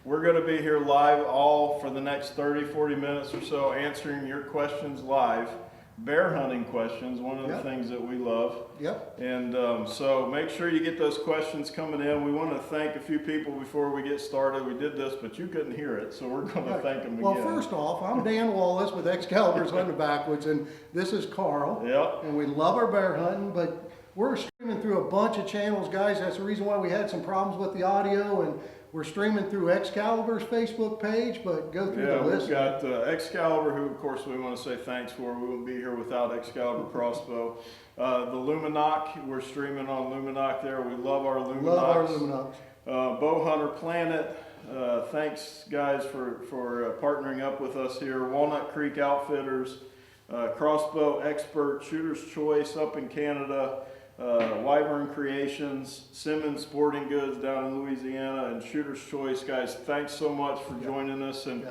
we're going to be here live all for the next 30-40 minutes or so, answering your questions live. Bear hunting questions, one of the things that we love. Yep. And so make sure you get those questions coming in. We want to thank a few people before we get started. We did this, but you couldn't hear it, so we're going to thank them again. Well, first off, I'm Dan Wallace with Excalibur's Hunting Backwoods, and this is Carl. Yep. And we love our bear hunting, but we're streaming through a bunch of channels, guys. That's the reason why we had some problems with the audio, and we're streaming through Excalibur's Facebook page, but go through the list. We've got Excalibur, who of course we want to say thanks for. We wouldn't be here without Excalibur crossbow. The Luminoc, we're streaming on Luminoc there. We love our Luminocs. Love our Luminocs. Bow Hunter Planet, thanks guys for partnering up with us here. Walnut Creek Outfitters, Crossbow Expert, Shooter's Choice up in Canada, Wyvern Creations, Simmons Sporting Goods down in Louisiana, and Shooter's Choice. Guys, thanks so much for joining us, and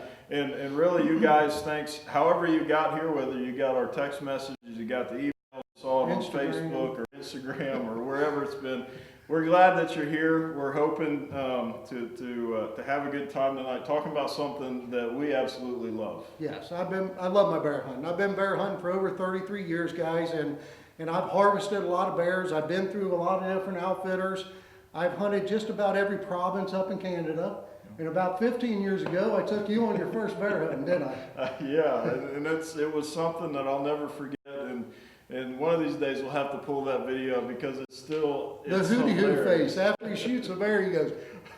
really you guys, thanks however you got here, whether you got our text messages, you got the email, saw it on Facebook or Instagram or wherever it's been. We're glad that you're here. We're hoping to have a good time tonight, talking about something that we absolutely love. Yes, I love my bear hunting. I've been bear hunting for over 33 years, guys, and I've harvested a lot of bears. I've been through a lot of different outfitters. I've hunted just about every province up in Canada. And about 15 years ago, I took you on your first bear hunting, didn't I? Yeah, and it was something that I'll never forget. And one of these days we'll have to pull that video because it's still the hootie-hoo face. After he shoots a bear, he goes,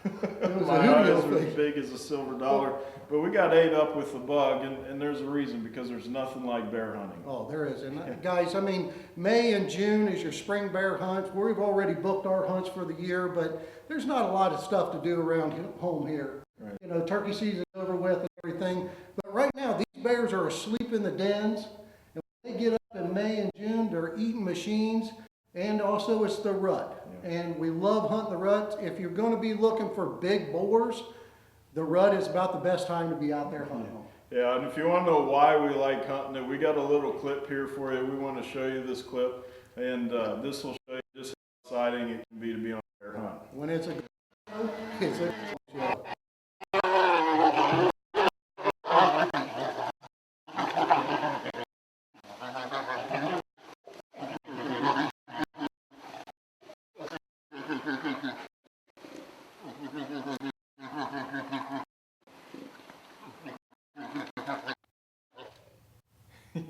it was my a eyes hootie-hoo were face. as big as a silver dollar. But we got ate up with the bug, and there's a reason, because there's nothing like bear hunting. Oh, there is. And guys, I mean, May and June is your spring bear hunts. We've already booked our hunts for the year, but there's not a lot of stuff to do around home here. Right. You know, turkey season's over with and everything. But right now, these bears are asleep in the dens. And when they get up in May and June, they're eating machines. And also it's the rut. Yeah. And we love hunting the rut. If you're going to be looking for big boars, the rut is about the best time to be out there hunting them. Yeah, and if you want to know why we like hunting it, we got a little clip here for you. We want to show you this clip, and this will show you just how exciting it can be to be on a bear hunt. When it's a show.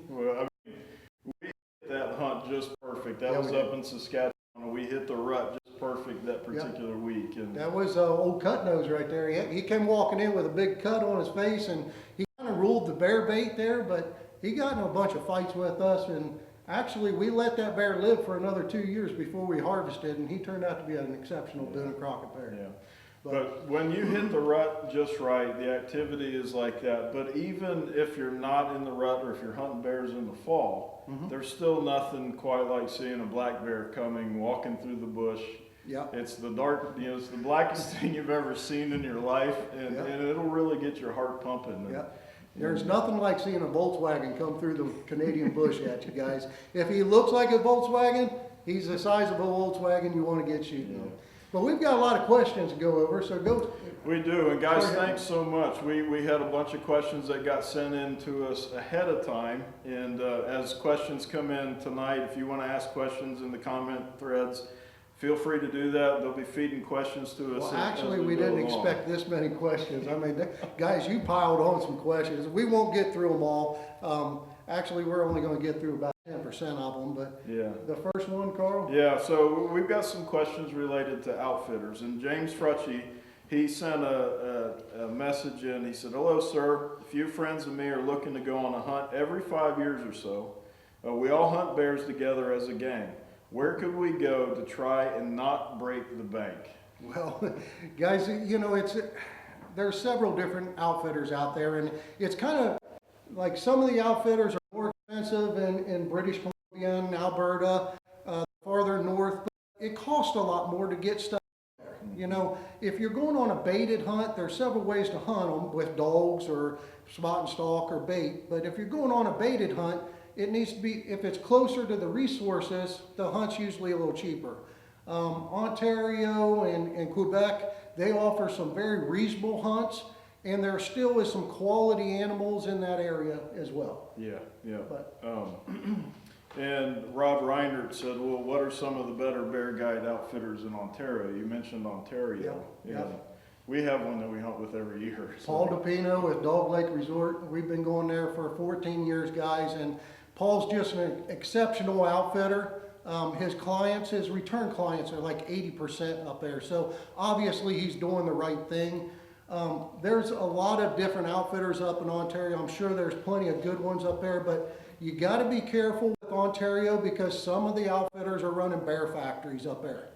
Well, I mean, we hit that hunt just perfect. That was up in Saskatchewan. We hit the rut just perfect that particular week. And that was old Cut Nose right there. He came walking in with a big cut on his face, and he kind of ruled the bear bait there, but he got in a bunch of fights with us, and actually we let that bear live for another 2 years before we harvested, and he turned out to be an exceptional Boone Crockett bear. Yeah. But when you hit the rut just right, the activity is like that. But even if you're not in the rut, or if you're hunting bears in the fall, there's still nothing quite like seeing a black bear coming, walking through the bush. Yeah. It's the dark, you know, it's the blackest thing you've ever seen in your life, and it'll really get your heart pumping. Yeah. There's nothing like seeing a Volkswagen come through the Canadian bush at you guys. If he looks like a Volkswagen, he's the size of a Volkswagen you want to get shooting him. But we've got a lot of questions to go over, so go. We do, and guys, thanks so much. We had a bunch of questions that got sent in to us ahead of time, and as questions come in tonight, if you want to ask questions in the comment threads, feel free to do that. They'll be feeding questions to us. Well, actually, we didn't expect this many questions. I mean, guys, you piled on some questions. We won't get through them all. Actually, we're only going to get through about 10% of them, but the first one, Carl? Yeah, so we've got some questions related to outfitters, and James Frutchie, he sent a message in. He said, "Hello, sir. A few friends of me are looking to go on a hunt every 5 years or so. We all hunt bears together as a gang. Where could we go to try and not break the bank?" Well, guys, you know, there's several different outfitters out there, and it's kind of like some of the outfitters are more expensive in British Columbia and Alberta, farther north, but it costs a lot more to get stuff there. You know, if you're going on a baited hunt, there's several ways to hunt them, with dogs or spot and stalk or bait, but if you're going on a baited hunt, it needs to be, if it's closer to the resources, the hunt's usually a little cheaper. Ontario and Quebec, they offer some very reasonable hunts, and there still is some quality animals in that area as well. Yeah, yeah. But And Rob Reinert said, well, what are some of the better bear guide outfitters in Ontario? You mentioned Ontario. Yeah. We have one that we hunt with every year. So. Paul DePino with Dog Lake Resort. We've been going there for 14 years, guys, and Paul's just an exceptional outfitter. His clients, his return clients are like 80% up there. So obviously he's doing the right thing. There's a lot of different outfitters up in Ontario. I'm sure there's plenty of good ones up there, but you got to be careful with Ontario because some of the outfitters are running bear factories up there.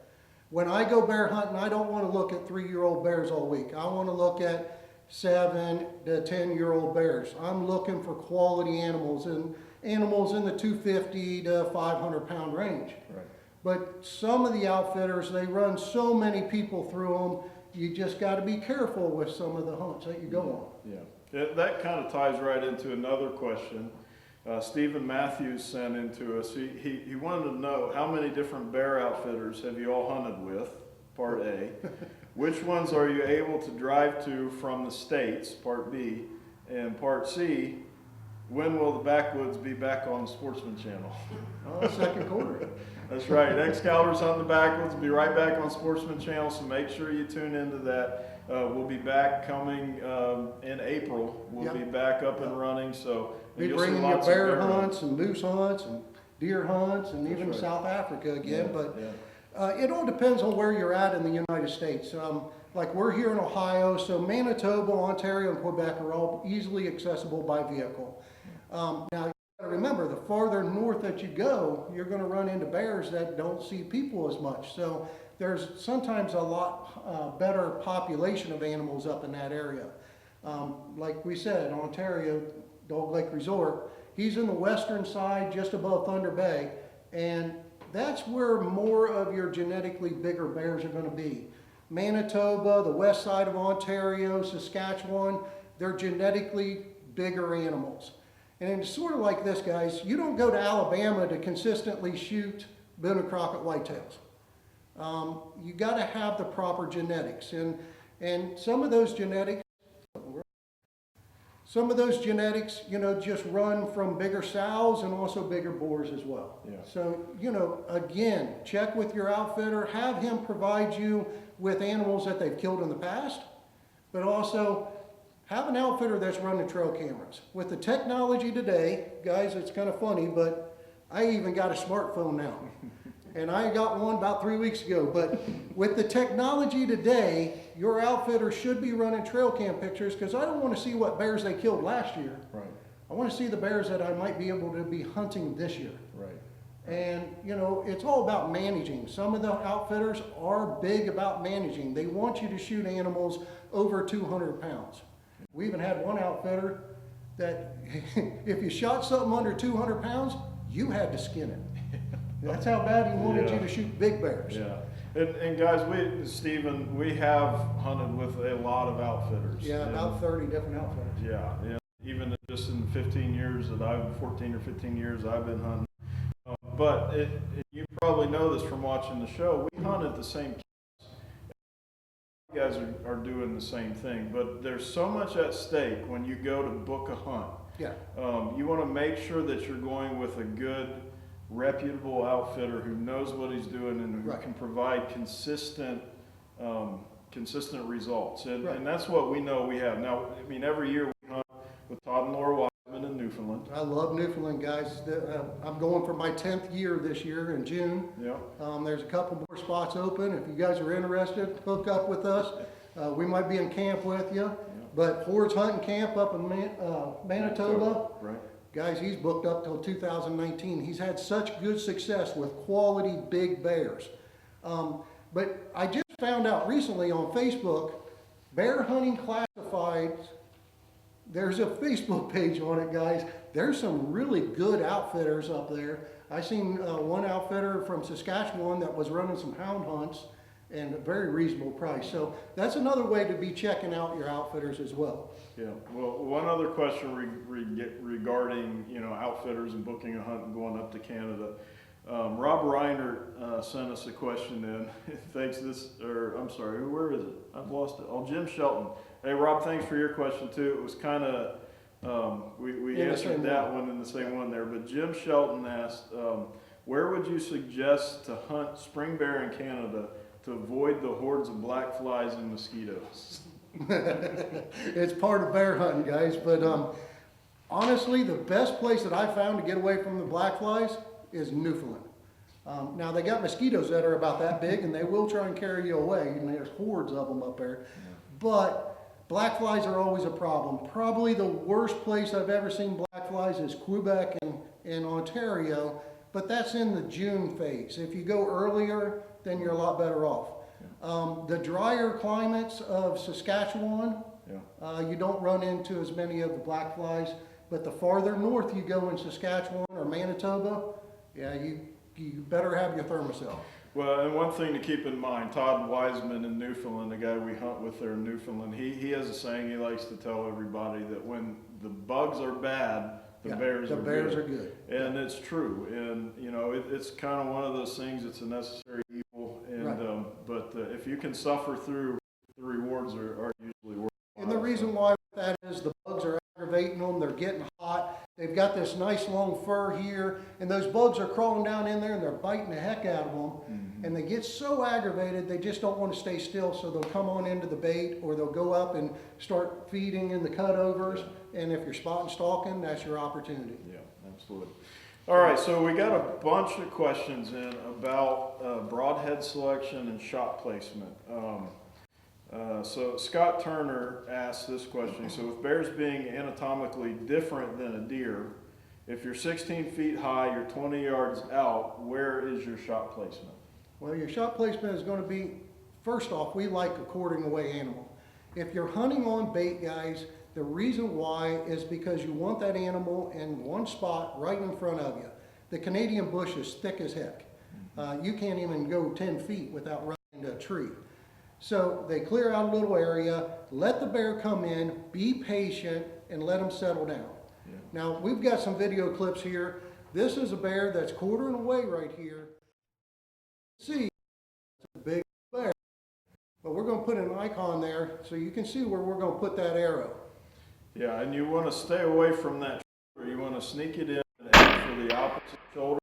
When I go bear hunting, I don't want to look at 3-year-old bears all week. I want to look at 7 to 10-year-old bears. I'm looking for quality animals and animals in the 250 to 500 pound range. Right. But some of the outfitters, they run so many people through them, you just got to be careful with some of the hunts that you go on. Yeah, that kind of ties right into another question. Stephen Matthews sent into us. He wanted to know how many different bear outfitters have you all hunted with, part A. Which ones are you able to drive to from the States, part B. And part C, when will the Backwoods be back on the Sportsman Channel? Second quarter. That's right. Excalibur's Hunting the Backwoods will be right back on Sportsman Channel, so make sure you tune into that. We'll be back coming in April. We'll be back up and running. So be bringing you bear hunts and moose hunts and deer hunts and even South Africa again. But it all depends on where you're at in the United States. Like we're here in Ohio, so Manitoba, Ontario, and Quebec are all easily accessible by vehicle. Now, you gotta remember, the farther north that you go, you're gonna run into bears that don't see people as much. So there's sometimes a lot better population of animals up in that area. Like we said, Ontario, Dog Lake Resort, he's in the western side, just above Thunder Bay, and that's where more of your genetically bigger bears are gonna be. Manitoba, the west side of Ontario, Saskatchewan, they're genetically bigger animals. And it's sort of like this, guys. You don't go to Alabama to consistently shoot Boone and Crockett whitetails. You got to have the proper genetics, and some of those genetics, you know, just run from bigger sows and also bigger boars as well. Yeah. So, you know, again, check with your outfitter, have him provide you with animals that they've killed in the past, but also have an outfitter that's running trail cameras. With the technology today, guys, it's kind of funny, but I even got a smartphone now. And I got one about 3 weeks ago. But with the technology today, your outfitter should be running trail cam pictures because I don't want to see what bears they killed last year. Right. I want to see the bears that I might be able to be hunting this year. Right. And, you know, it's all about managing. Some of the outfitters are big about managing. They want you to shoot animals over 200 pounds. We even had one outfitter that if you shot something under 200 pounds, you had to skin it. That's how bad he wanted you to shoot big bears. Yeah. And guys, Stephen, we have hunted with a lot of outfitters. Yeah, about 30 different outfitters. Yeah. Even just in 15 years that 14 or 15 years I've been hunting. But you probably know this from watching the show. We hunt at the same. You guys are doing the same thing, but there's so much at stake when you go to book a hunt. Yeah. You want to make sure that you're going with a good, reputable outfitter who knows what he's doing and who can provide consistent results. And that's what we know we have. Now, I mean, every year we hunt with Todd and Laura Wiseman in Newfoundland. I love Newfoundland, guys. I'm going for my 10th year this year in June. Yeah. There's a couple more spots open. If you guys are interested, hook up with us. We might be in camp with you. But Ford's hunting camp up in Manitoba, right. Guys, he's booked up till 2019. He's had such good success with quality big bears. But I just found out recently on Facebook, Bear Hunting Classifieds, there's a Facebook page on it, guys. There's some really good outfitters up there. I seen one outfitter from Saskatchewan that was running some hound hunts and a very reasonable price. So that's another way to be checking out your outfitters as well. Yeah. Well, one other question regarding outfitters and booking a hunt and going up to Canada. Rob Reiner sent us a question in. Thanks I'm sorry, where is it? I've lost it. Oh, Jim Shelton. Hey, Rob, thanks for your question too. It was kind of, we answered that one in the same one there, but Jim Shelton asked, where would you suggest to hunt spring bear in Canada to avoid the hordes of black flies and mosquitoes? It's part of bear hunting, guys, but honestly, the best place that I found to get away from the black flies is Newfoundland. Now they got mosquitoes that are about that big and they will try and carry you away, and there's hordes of them up there. But black flies are always a problem. Probably the worst place I've ever seen black flies is Quebec and Ontario, but that's in the June phase. If you go earlier, then you're a lot better off. The drier climates of Saskatchewan, you don't run into as many of the black flies, but the farther north you go in Saskatchewan or Manitoba, yeah, you better have your thermocell. Well, and one thing to keep in mind, Todd Wiseman in Newfoundland, the guy we hunt with there in Newfoundland, he has a saying he likes to tell everybody that when the bugs are bad, the bears are good. And it's true. And, you know, it's kind of one of those things, it's a necessary evil. And, right. But if you can suffer through, the rewards are usually worth it. And the reason why that is the bugs are aggravating them, they're getting hot, they've got this nice long fur here, and those bugs are crawling down in there and they're biting the heck out of them. Mm-hmm. And they get so aggravated, they just don't want to stay still, so they'll come on into the bait, or they'll go up and start feeding in the cutovers. Yeah. And if you're spot and stalking, that's your opportunity. Yeah, absolutely. All right, so we got a bunch of questions in about broadhead selection and shot placement. So Scott Turner asked this question. So with bears being anatomically different than a deer, if you're 16 feet high, you're 20 yards out, where is your shot placement? Well, your shot placement is going to be, first off, we like a quartering away animal. If you're hunting on bait, guys, the reason why is because you want that animal in one spot right in front of you. The Canadian bush is thick as heck. You can't even go 10 feet without running into a tree. So they clear out a little area, let the bear come in, be patient, and let them settle down. Yeah. Now, we've got some video clips here. This is a bear that's quartering away right here. See, it's a big bear. But we're going to put an icon there so you can see where we're going to put that arrow. Yeah, and you want to stay away from that shoulder. You want to sneak it in and aim for the opposite shoulder.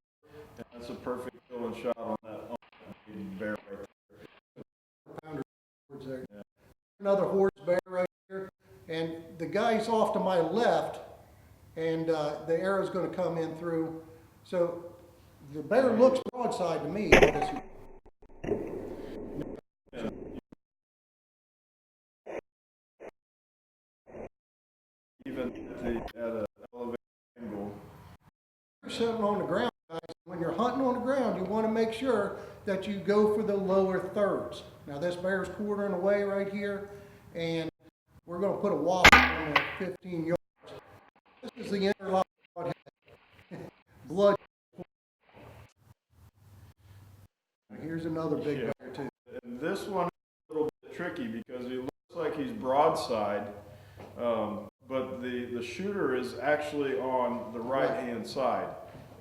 And that's a perfect killing shot on that bear right there. There. Yeah. Another horse bear right here, and the guy's off to my left, and the arrow's going to come in through. So the bear looks broadside to me. Even at an elevated angle. You're sitting on the ground, guys. When you're hunting on the ground, you want to make sure that you go for the lower thirds. Now this bear's quartering away right here, and we're going to put a whopper on at 15 yards. This is the interlock broadhead. Blood. Here's another big bear too. And this one is a little bit tricky because he looks like he's broadside, but the shooter is actually on the right-hand side.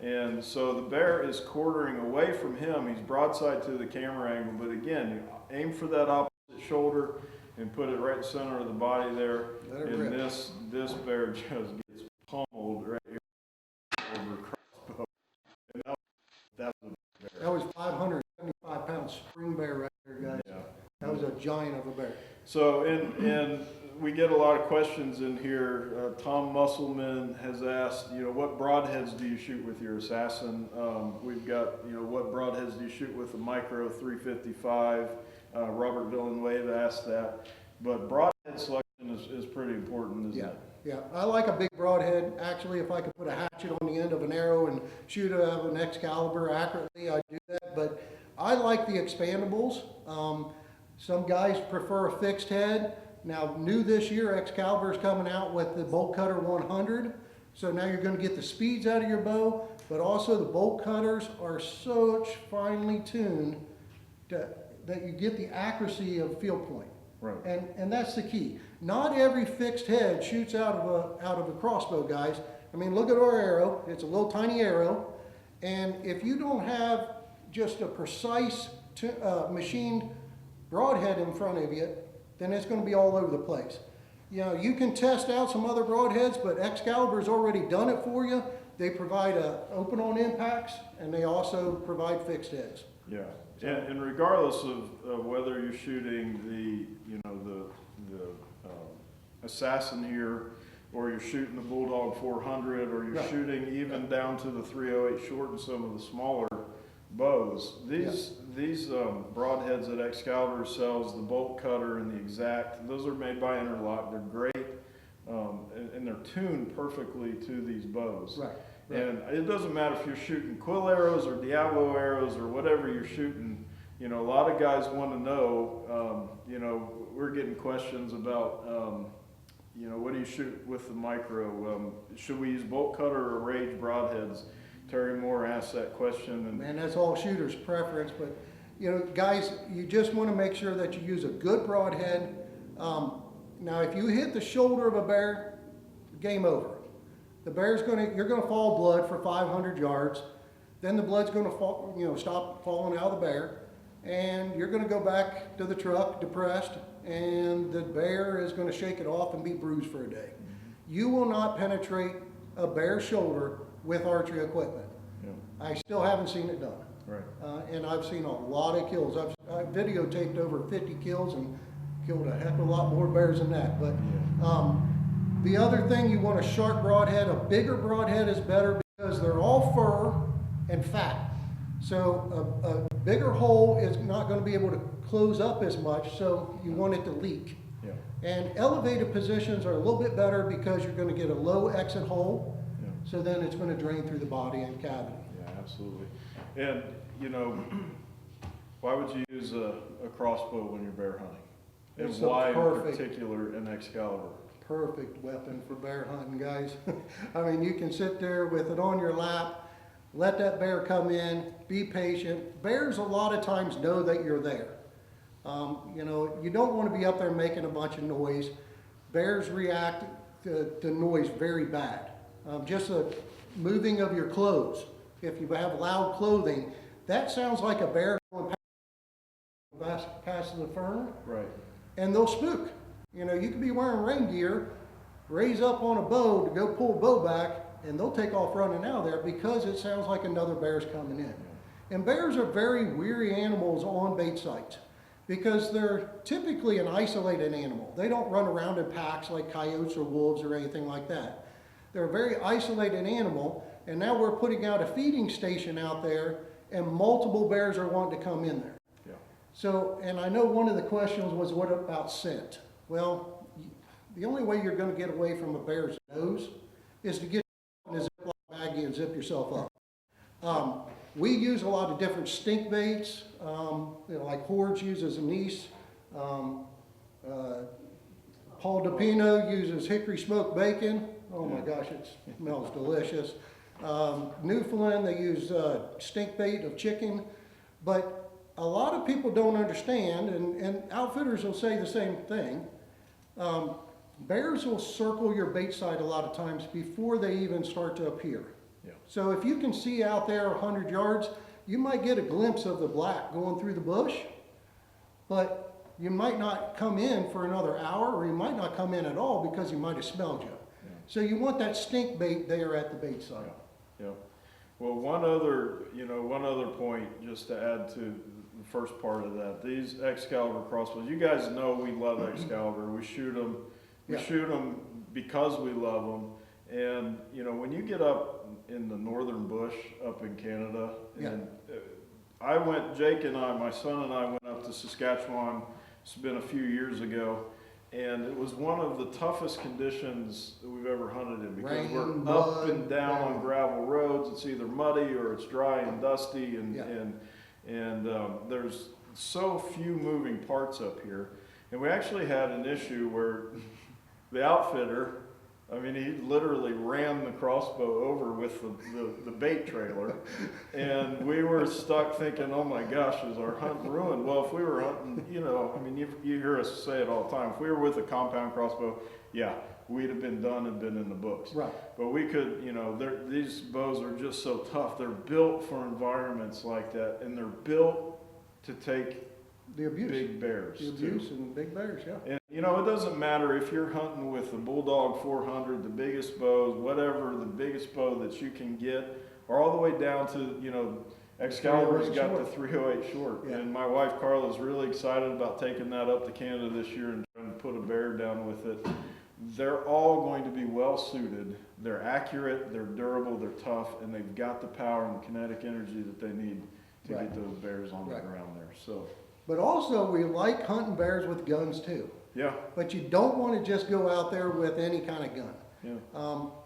And so the bear is quartering away from him. He's broadside to the camera angle, but again, you aim for that opposite shoulder and put it right in the center of the body there. And this bear just gets pummeled right here over crossbow. And that's a bear. That was 575-pound spring bear right there, guys. Yeah. That was a giant of a bear. So, and we get a lot of questions in here. Tom Musselman has asked, you know, what broadheads do you shoot with your Assassin? We've got, you know, what broadheads do you shoot with the Micro 355? Robert Villanueva asked that. But broadhead selection is pretty important, isn't it? Yeah, I like a big broadhead. Actually, if I could put a hatchet on the end of an arrow and shoot out of an Excalibur accurately, I'd do that. But I like the expandables. Some guys prefer a fixed head. Now, new this year, Excalibur is coming out with the Bolt Cutter 100. So now you're going to get the speeds out of your bow, but also the bolt cutters are such finely tuned that you get the accuracy of field point. Right. And that's the key. Not every fixed head shoots out of a crossbow, guys. I mean, look at our arrow. It's a little tiny arrow, And if you don't have just a precise machined broadhead in front of you, then it's going to be all over the place. You know, you can test out some other broadheads, but Excalibur's already done it for you. They provide open on impacts, and they also provide fixed heads. Yeah, and regardless of whether you're shooting the Assassin here, or you're shooting the Bulldog 400, or you're Right. shooting even down to the 308 short and some of the smaller bows. These broadheads that Excalibur sells, the bolt cutter and the exact, those are made by Interlock. They're great, and they're tuned perfectly to these bows. Right. And it doesn't matter if you're shooting quill arrows or Diablo arrows or whatever you're shooting. You know, a lot of guys want to know. You know, we're getting questions about. You know, what do you shoot with the micro? Should we use bolt cutter or Rage broadheads? Terry Moore asked that question. And that's all shooters' preference, but you know, guys, you just want to make sure that you use a good broadhead. Now, if you hit the shoulder of a bear, game over. The bear's you're gonna fall blood for 500 yards. Then the blood's gonna fall, you know, stop falling out of the bear, and you're gonna go back to the truck depressed, and the bear is gonna shake it off and be bruised for a day. You will not penetrate a bear's shoulder with archery equipment. Yeah. I still haven't seen it done. Right. And I've seen a lot of kills. I've videotaped over 50 kills and killed a heck of a lot more bears than that. But the other thing, you want a sharp broadhead. A bigger broadhead is better because they're all fur and fat. So a bigger hole is not going to be able to close up as much, so you want it to leak. Yeah. And elevated positions are a little bit better because you're going to get a low exit hole. Yeah. So then it's going to drain through the body and cavity. Yeah, absolutely. And you know, why would you use a crossbow when you're bear hunting? And It's why in perfect. particular an Excalibur? Perfect weapon for bear hunting, guys. I mean, you can sit there with it on your lap, let that bear come in, be patient. Bears a lot of times know that you're there. You know, you don't want to be up there making a bunch of noise. Bears react to noise very bad. Just the moving of your clothes. If you have loud clothing, that sounds like a bear going past the fern. Right. And they'll spook. You know, you could be wearing rain gear, raise up on a bow to go pull a bow back, and they'll take off running out of there because it sounds like another bear's coming in. And bears are very weary animals on bait sites because they're typically an isolated animal. They don't run around in packs like coyotes or wolves or anything like that. They're a very isolated animal, and now we're putting out a feeding station out there, and multiple bears are wanting to come in there. Yeah. So, and I know one of the questions was, what about scent? Well, the only way you're going to get away from a bear's nose is to get in a Ziploc baggie and zip yourself up. We use a lot of different stink baits, you know, like Hordes uses anise. Paul DePino uses hickory smoked bacon. Oh my gosh, it smells delicious. Newfoundland, they use stink bait of chicken. But a lot of people don't understand, and outfitters will say the same thing. Bears will circle your bait site a lot of times before they even start to appear. Yeah. So if you can see out there 100 yards, you might get a glimpse of the black going through the bush, but you might not come in for another hour, or you might not come in at all because you might have smelled you. Yeah. So you want that stink bait there at the bait site. Yeah. Yeah. Well, one other point just to add to the first part of that. These Excalibur crossbows, you guys know we love Excalibur. We shoot them. We shoot them because we love them. And you know, when you get up in the northern bush up in Canada, and Jake and I, my son and I went up to Saskatchewan. It's been a few years ago. And it was one of the toughest conditions that we've ever hunted in because Rain, we're up mud, and down on gravel roads. It's either muddy or it's dry and dusty, and there's so few moving parts up here. And we actually had an issue where the outfitter I mean, he literally ran the crossbow over with the bait trailer. And we were stuck thinking, oh my gosh, is our hunt ruined? Well, if we were hunting, you know, I mean, you hear us say it all the time. If we were with a compound crossbow, yeah, we'd have been done and been in the books. Right. But we could, you know, these bows are just so tough. They're built for environments like that, and they're built to take The abuse. big bears. The abuse and big bears, yeah. And you know, it doesn't matter if you're hunting with the Bulldog 400, the biggest bows, whatever, the biggest bow that you can get, or all the way down to, you know, Excalibur's got the 308 short. Yeah. And my wife Carla's really excited about taking that up to Canada this year and trying to put a bear down with it. They're all going to be well suited. They're accurate, they're durable, they're tough, and they've got the power and the kinetic energy that they need to Right. get those bears on the Right. ground there. So, But also, we like hunting bears with guns too. yeah, But you don't want to just go out there with any kind of gun. yeah.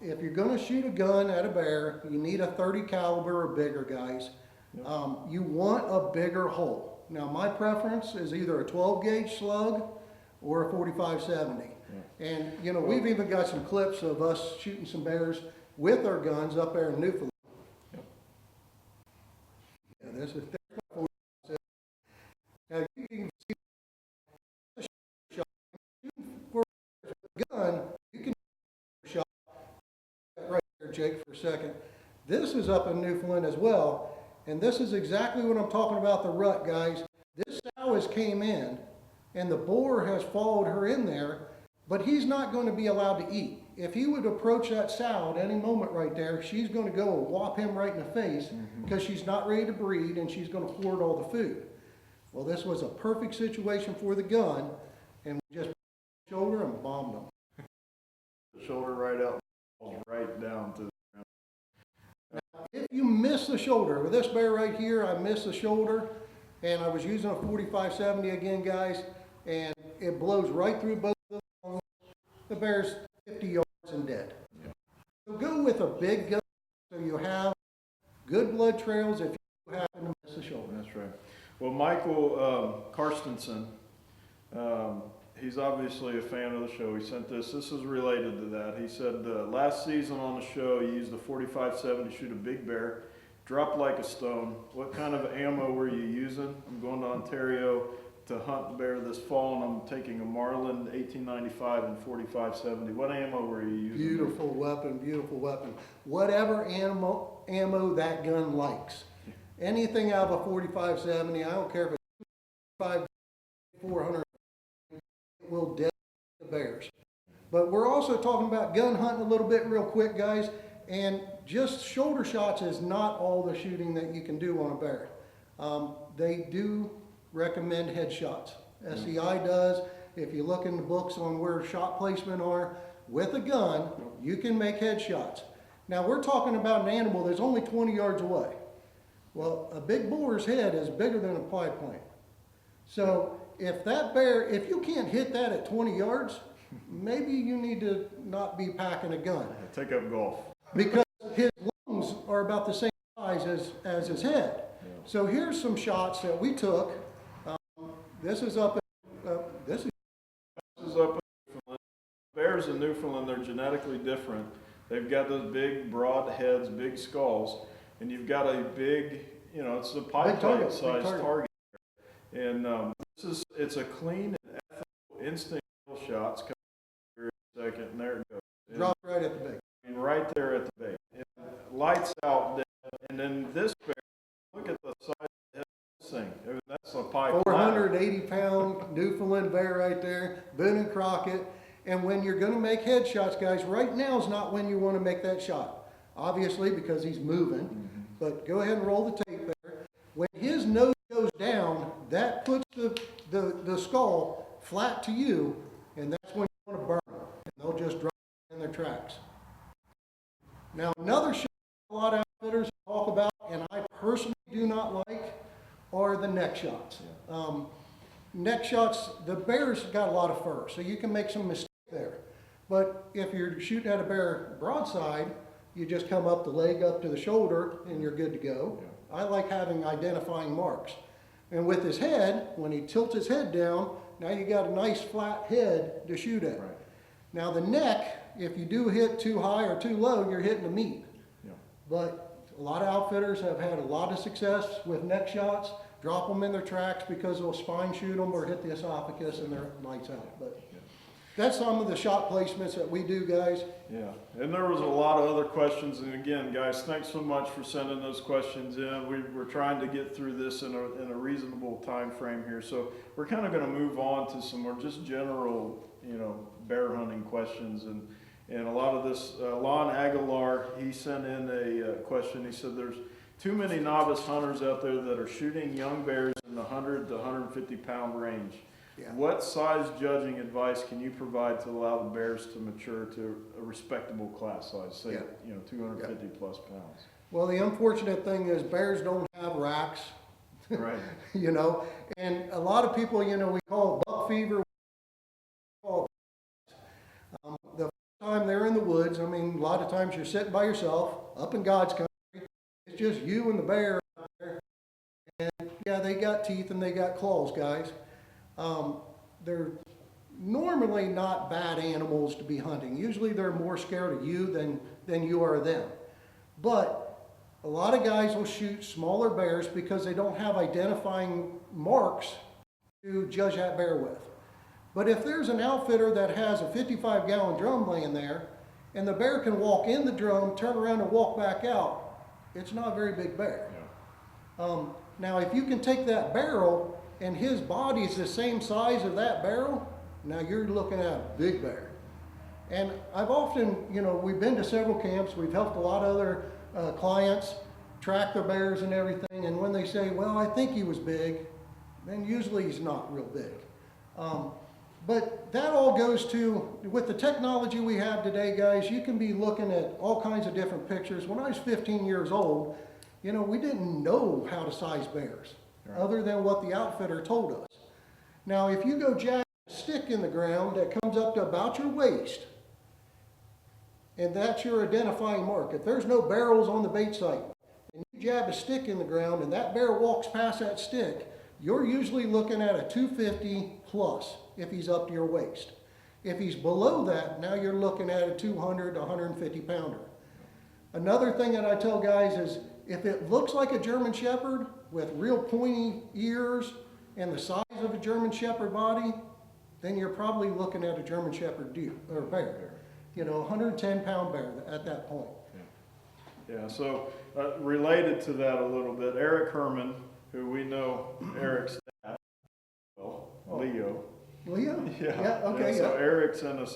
If you're going to shoot a gun at a bear, you need a 30 caliber or bigger, guys. Yep. You want a bigger hole. Now, my preference is either a 12 gauge slug or a 45-70. Yeah. And, you know, we've even got some clips of us shooting some bears with our guns up there in Newfoundland. Yep. Yeah, there's my 45-70. Now, you can see the shot. For a gun, you can shot right there, Jake, for a second. This is up in Newfoundland as well. And this is exactly what I'm talking about, the rut, guys. This sow has came in, and the boar has followed her in there, but he's not going to be allowed to eat. If he would approach that sow at any moment right there, she's going to go and whop him right in the face because she's not ready to breed, and she's going to hoard all the food. Well, this was a perfect situation for the gun, and we just shoulder and bombed him. Shoulder right out, right down to. If you miss the shoulder, with this bear right here, I missed the shoulder, and I was using a 45-70 again, guys, and it blows right through both of them. The bear's 50 yards and dead. Yeah. So go with a big gun so you have good blood trails if you happen to miss the shoulder. That's right. Well, Michael Karstensen, he's obviously a fan of the show. He sent this. This is related to that. He said, last season on the show, you used a 45-70 to shoot a big bear, dropped like a stone. What kind of ammo were you using? I'm going to Ontario to hunt bear this fall, and I'm taking a Marlin 1895 and 45-70. What ammo were you using? Beautiful weapon, beautiful weapon. Whatever ammo that gun likes. Anything out of a 45-70, I don't care if it's 5, 400, it will dead the bears. But we're also talking about gun hunting a little bit real quick, guys, and just shoulder shots is not all the shooting that you can do on a bear. They do recommend headshots. SEI does. If you look in the books on where shot placement are, with a gun, you can make headshots. Now we're talking about an animal that's only 20 yards away. Well, a big boar's head is bigger than a pie plant. So if that bear, if you can't hit that at 20 yards, maybe you need to not be packing a gun. Take up golf. Because his lungs are about the same size as his head. Yeah. So here's some shots that we took. This is up This is up in Newfoundland. Bears in Newfoundland, they're genetically different. They've got those big, broad heads, big skulls, and you've got a big, you know, it's a pie plate size target. And it's a clean and ethical instinct kill shots. Come here in a second, and there it goes. And, drop right at the bait. I mean, right there at the bait. And lights out, and then this bear, look at the size of the head of this thing. I mean, that's a pie plate. 480-pound Newfoundland bear right there, Boone and Crockett. And when you're going to make headshots, guys, right now is not when you want to make that shot. Obviously, because he's moving. But go ahead and roll the tape there. When his nose goes down, that puts the skull flat to you, and that's when you want to burn them. And they'll just drop in their tracks. Now, another shot a lot of outfitters talk about, and I personally do not like, are the neck shots. Neck shots, the bear's got a lot of fur, so you can make some mistakes there. But if you're shooting at a bear broadside, you just come up the leg up to the shoulder and you're good to go. Yeah. I like having identifying marks. And with his head, when he tilts his head down, now you got a nice flat head to shoot at. Right. Now the neck, if you do hit too high or too low, you're hitting the meat. Yeah. But a lot of outfitters have had a lot of success with neck shots, drop them in their tracks because they'll spine shoot them or hit the esophagus and they're lights out. But that's some of the shot placements that we do, guys. Yeah, and there was a lot of other questions, and again, guys, thanks so much for sending those questions in. We're trying to get through this in a reasonable time frame here, so we're kind of going to move on to some more just general, bear hunting questions, and a lot of this. Lon Aguilar, he sent in a question. He said there's too many novice hunters out there that are shooting young bears in the 100 to 150 pound range. Yeah. What size judging advice can you provide to allow the bears to mature to a respectable class size, say, 250 plus pounds? Well, the unfortunate thing is bears don't have racks. Right. And a lot of people, we call it buck fever. The first time they're in the woods, a lot of times you're sitting by yourself, up in God's country. It's just you and the bear out there. And yeah, they got teeth and they got claws, guys. They're normally not bad animals to be hunting. Usually they're more scared of you than you are of them. But a lot of guys will shoot smaller bears because they don't have identifying marks to judge that bear with. But if there's an outfitter that has a 55-gallon drum laying there, and the bear can walk in the drum, turn around and walk back out, it's not a very big bear. Yeah. Now if you can take that barrel and his body is the same size of that barrel, now you're looking at a big bear. And I've often, we've been to several camps, we've helped a lot of other clients track their bears and everything, and when they say, well, I think he was big, then usually he's not real big. But that all goes to, with the technology we have today, guys, you can be looking at all kinds of different pictures. When I was 15 years old, we didn't know how to size bears. Right. Other than what the outfitter told us. Now, if you go jab a stick in the ground that comes up to about your waist, and that's your identifying mark. If there's no barrels on the bait site, and you jab a stick in the ground and that bear walks past that stick, you're usually looking at a 250 plus if he's up to your waist. If he's below that, now you're looking at a 200 to 150 pounder. Another thing that I tell guys is, if it looks like a German Shepherd with real pointy ears and the size of a German Shepherd body, then you're probably looking at a German Shepherd deer or bear. 110-pound bear at that point. Yeah, so related to that a little bit, Eric Herman, who we know Eric's dad, Leo. Leo? Yeah. Okay. So Eric sent us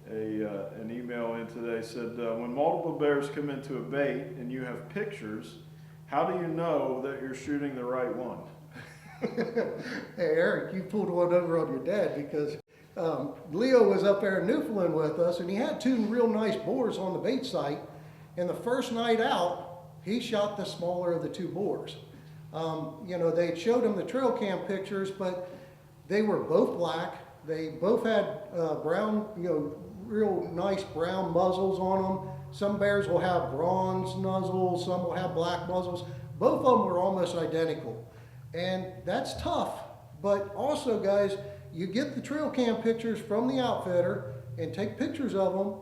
an email in today, said, when multiple bears come into a bait and you have pictures, how do you know that you're shooting the right one? Hey, Eric, you pulled one over on your dad because Leo was up there in Newfoundland with us and he had two real nice boars on the bait site. And the first night out, he shot the smaller of the two boars. They showed him the trail cam pictures, but they were both black. They both had brown, real nice brown muzzles on them. Some bears will have bronze muzzles, some will have black muzzles. Both of them were almost identical. And that's tough. But also, guys, you get the trail cam pictures from the outfitter and take pictures of them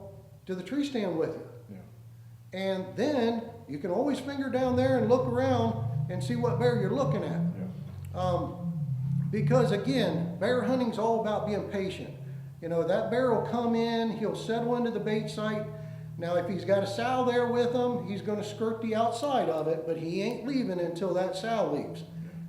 to the tree stand with you. Yeah. And then you can always finger down there and look around and see what bear you're looking at. Yeah. Because again, bear hunting's all about being patient. That bear will come in, he'll settle into the bait site. Now, if he's got a sow there with him, he's going to skirt the outside of it, but he ain't leaving until that sow leaves.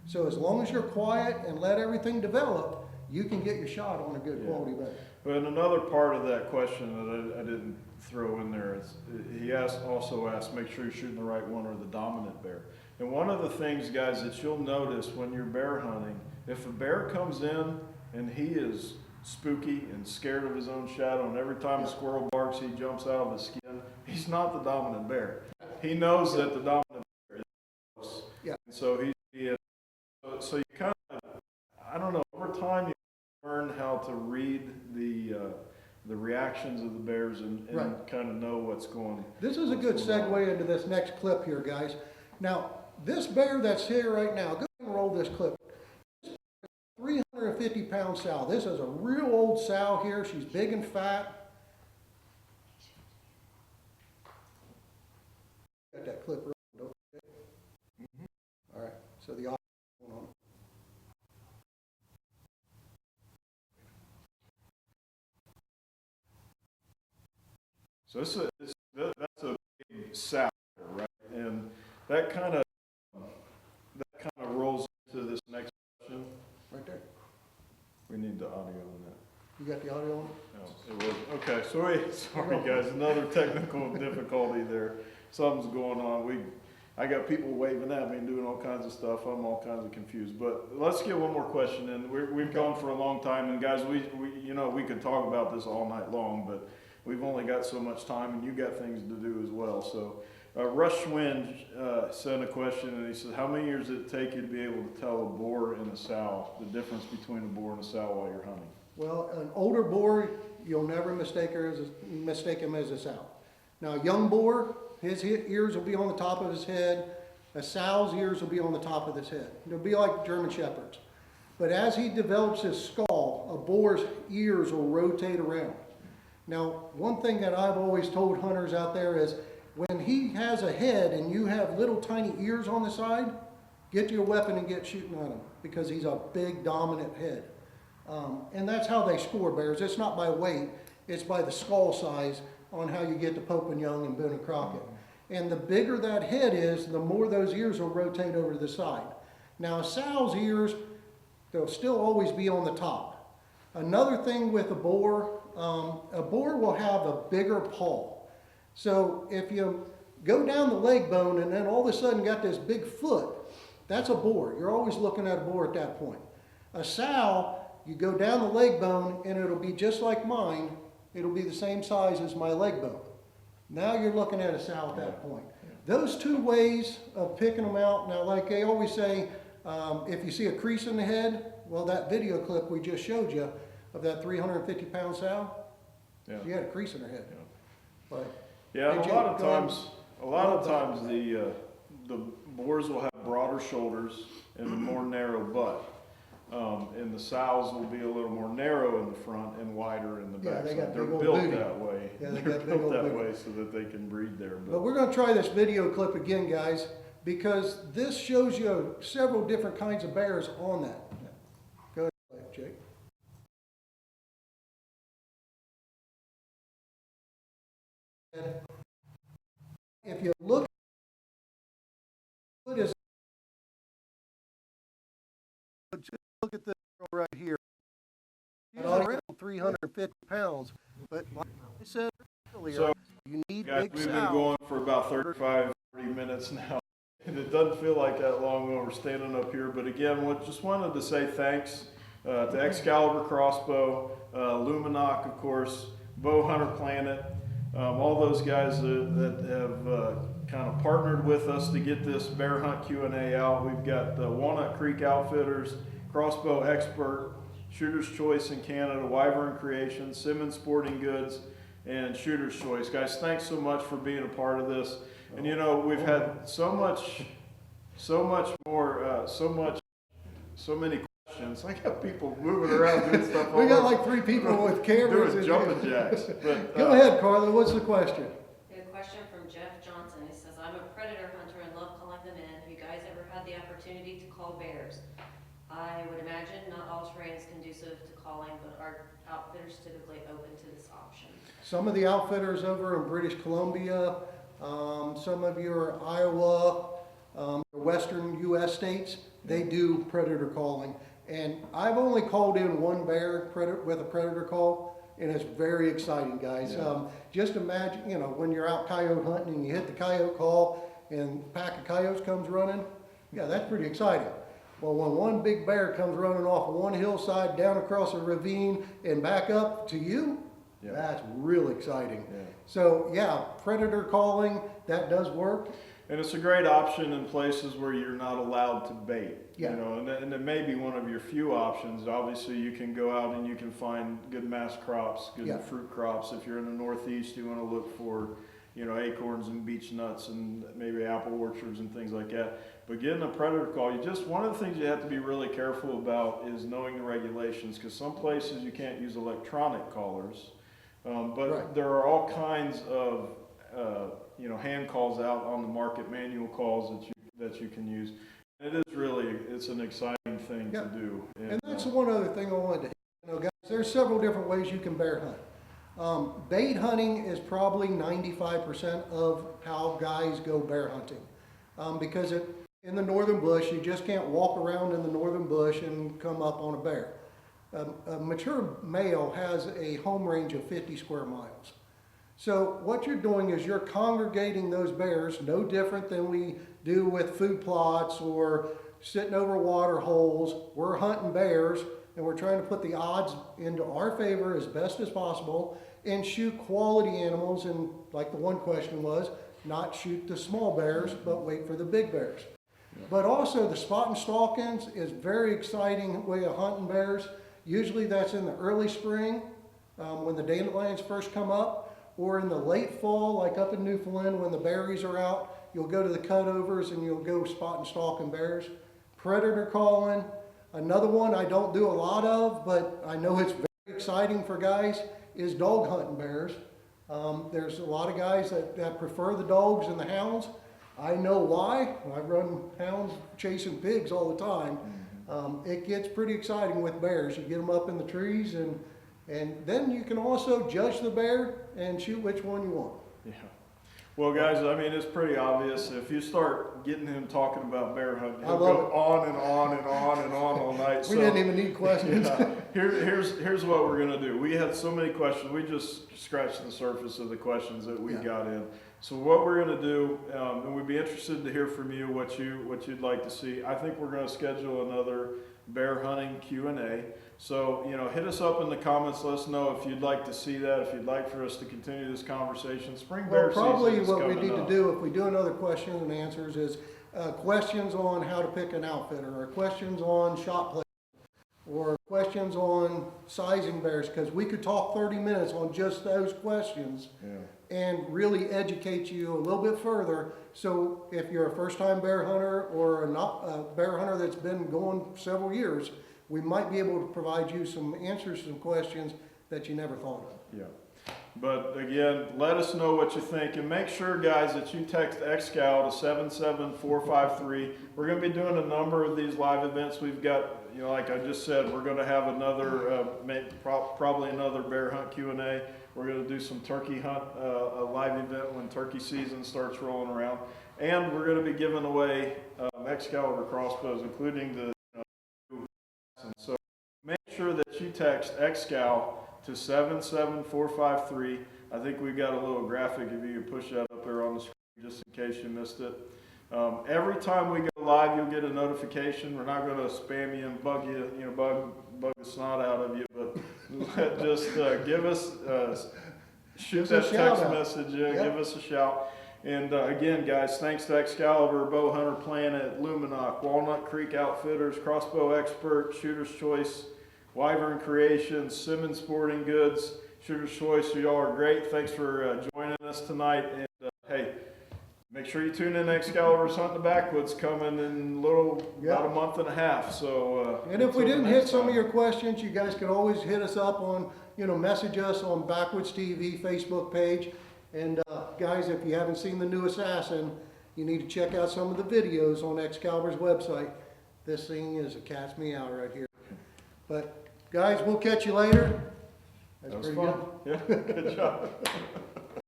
So as long as you're quiet and let everything develop, you can get your shot on a good quality bear. But another part of that question that I didn't throw in there is, he also asked, make sure you're shooting the right one or the dominant bear. And one of the things, guys, that you'll notice when you're bear hunting, if a bear comes in and he is spooky and scared of his own shadow, and every time a squirrel barks he jumps out of his skin, he's not the dominant bear. He knows that the dominant bear is close. Yeah. And so so you kind of, I don't know, over time you learn how to read the reactions of the bears and right. kind of know what's going on. This is a good segue into this next clip here, guys. Now, this bear that's here right now, go ahead and roll this clip. 350 350-pound sow. This is a real old sow here. She's big and fat. Got that clip right, don't you? All right, so the audio going on. So that's a big sow, right? And that kind of rolls into this next question. Right there. We need the audio on that. You got the audio on? No, it was okay. Sorry guys, another technical difficulty there. Something's going on. I got people waving at me and doing all kinds of stuff. I'm all kinds of confused. But let's get one more question in. We've gone for a long time, and guys, we could talk about this all night long, but we've only got so much time, and you got things to do as well. So, Rush Schwinn sent a question, and he said, "How many years did it take you to be able to tell a boar and a sow, the difference between a boar and a sow while you're hunting?" Well, an older boar, you'll never mistake him as a sow. Now, a young boar, his ears will be on the top of his head. A sow's ears will be on the top of his head. They'll be like German Shepherds. But as he develops his skull, a boar's ears will rotate around. Now, one thing that I've always told hunters out there is, when he has a head and you have little tiny ears on the side, get your weapon and get shooting on him, because he's a big dominant head. And that's how they score bears. It's not by weight, it's by the skull size on how you get to Pope and Young and Boone and Crockett. And the bigger that head is, the more those ears will rotate over to the side. Now, a sow's ears, they'll still always be on the top. Another thing with a boar will have a bigger paw. So if you go down the leg bone and then all of a sudden got this big foot, that's a boar. You're always looking at a boar at that point. A sow, you go down the leg bone and it'll be just like mine. It'll be the same size as my leg bone. Now you're looking at a sow at that point. Those two ways of picking them out. Now, like they always say, if you see a crease in the head, well, that video clip we just showed you of that 350-pound sow, she had a crease in her head. But yeah, a lot of times the boars will have broader shoulders and a more narrow butt. And the sows will be a little more narrow in the front and wider in the back. They got They're big old built booty. that way. Yeah, They're built that way so that they can breed there. But we're going to try this video clip again, guys, because this shows you several different kinds of bears on that. Go ahead, Jake. If you look, just look at this girl right here. She's around 350 pounds, but like I said earlier, So, you need guys, big we've been sows. going for about 35, 40 minutes now. And it doesn't feel like that long when we're standing up here. But again, just wanted to say thanks to Excalibur Crossbow, Luminoc, of course, Bow Hunter Planet, all those guys that have kind of partnered with us to get this bear hunt Q&A out. We've got Walnut Creek Outfitters, Crossbow Expert, Shooter's Choice in Canada, Wyvern Creations, Simmons Sporting Goods, and Shooter's Choice. Guys, thanks so much for being a part of this. And you know, we've had so many questions. I got people moving around doing stuff. We got like 3 people with cameras. Doing jumping jacks. But, Go ahead, Carla. What's the question? A question from Jeff Johnson. He says, "I'm a predator hunter and love calling them in. Have you guys ever had the opportunity to call bears? I would imagine not all terrain is conducive to calling, but are outfitters typically open to this option?" Some of the outfitters over in British Columbia, some of your Iowa, western U.S. states, they do predator calling. And I've only called in one bear with a predator call, and it's very exciting, guys. Yeah. Just imagine, you know, when you're out coyote hunting and you hit the coyote call and a pack of coyotes comes running, yeah, that's pretty exciting. Well, when one big bear comes running off of one hillside, down across a ravine, and back up to you, Yeah. that's real exciting. Yeah. So, yeah, predator calling, that does work. And it's a great option in places where you're not allowed to bait. Yeah. You know, and it may be one of your few options. Obviously, you can go out and you can find good mass crops, good Yeah. fruit crops. If you're in the Northeast, you want to look for, you know, acorns and beech nuts and maybe apple orchards and things like that. But getting a predator call, one of the things you have to be really careful about is knowing the regulations, because some places you can't use electronic callers. But Right. there are all kinds of, hand calls out on the market, manual calls that you can use. It is really, it's an exciting thing Yeah. to do. And that's one other thing I wanted to hit. Guys, there's several different ways you can bear hunt. Bait hunting is probably 95% of how guys go bear hunting. Because in the northern bush, you just can't walk around in the northern bush and come up on a bear. A mature male has a home range of 50 square miles. So what you're doing is you're congregating those bears, no different than we do with food plots or sitting over water holes. We're hunting bears, and we're trying to put the odds into our favor as best as possible and shoot quality animals, and like the one question was, not shoot the small bears, but wait for the big bears. But also the spot and stalkings is very exciting way of hunting bears. Usually that's in the early spring, when the dandelions first come up, or in the late fall, like up in Newfoundland when the berries are out. You'll go to the cutovers and you'll go spot and stalking bears. Predator calling, another one I don't do a lot of, but I know it's very exciting for guys, is dog hunting bears. There's a lot of guys that prefer the dogs and the hounds. I know why. I run hounds chasing pigs all the time. It gets pretty exciting with bears. You get them up in the trees, and then you can also judge the bear and shoot which one you want. Yeah. Well, guys, I mean, it's pretty obvious. If you start getting him talking about bear hunting, he'll go on and on and on and on all night. We didn't even need questions. Yeah. Here's what we're gonna do. We had so many questions. We just scratched the surface of the questions that we got in. So what we're gonna do, and we'd be interested to hear from you what you'd like to see. I think we're gonna schedule another bear hunting Q&A. So, hit us up in the comments. Let us know if you'd like to see that, if you'd like for us to continue this conversation. Spring bear Well, probably season is what we coming need to up. do, if we do another questions and answers, is questions on how to pick an outfitter, or questions on shot play, or questions on sizing bears, because we could talk 30 minutes on just those questions and really educate you a little bit further. So if you're a first-time bear hunter or a bear hunter that's been going several years, we might be able to provide you some answers to some questions that you never thought of. Yeah. But again, let us know what you think, and make sure, guys, that you text Excal to 77453. We're going to be doing a number of these live events. We've got, like I just said, we're going to have another, probably another bear hunt Q&A. We're going to do some turkey hunt, a live event when turkey season starts rolling around. And we're going to be giving away Excalibur crossbows, including the so make sure that you text Excal to 77453. I think we've got a little graphic if you can push that up there on the screen just in case you missed it. Every time we go live, you'll get a notification. We're not going to spam you and bug you, bug the snot out of you, but just give us, shoot that text message, give us a shout. And again, guys, thanks to Excalibur, Bow Hunter Planet, Luminoc, Walnut Creek Outfitters, Crossbow Expert, Shooter's Choice, Wyvern Creations, Simmons Sporting Goods, Shooter's Choice. So y'all are great. Thanks for joining us tonight. And hey, make sure you tune in. Excalibur's Hunting the Backwoods coming in about a month and a half. So and if we didn't hit some of your questions, you guys can always hit us up on, message us on Backwoods TV Facebook page. And guys, if you haven't seen the new Assassin, you need to check out some of the videos on Excalibur's website. This thing is a cat's meow right here. But guys, we'll catch you later. That was fun. Yeah, good job.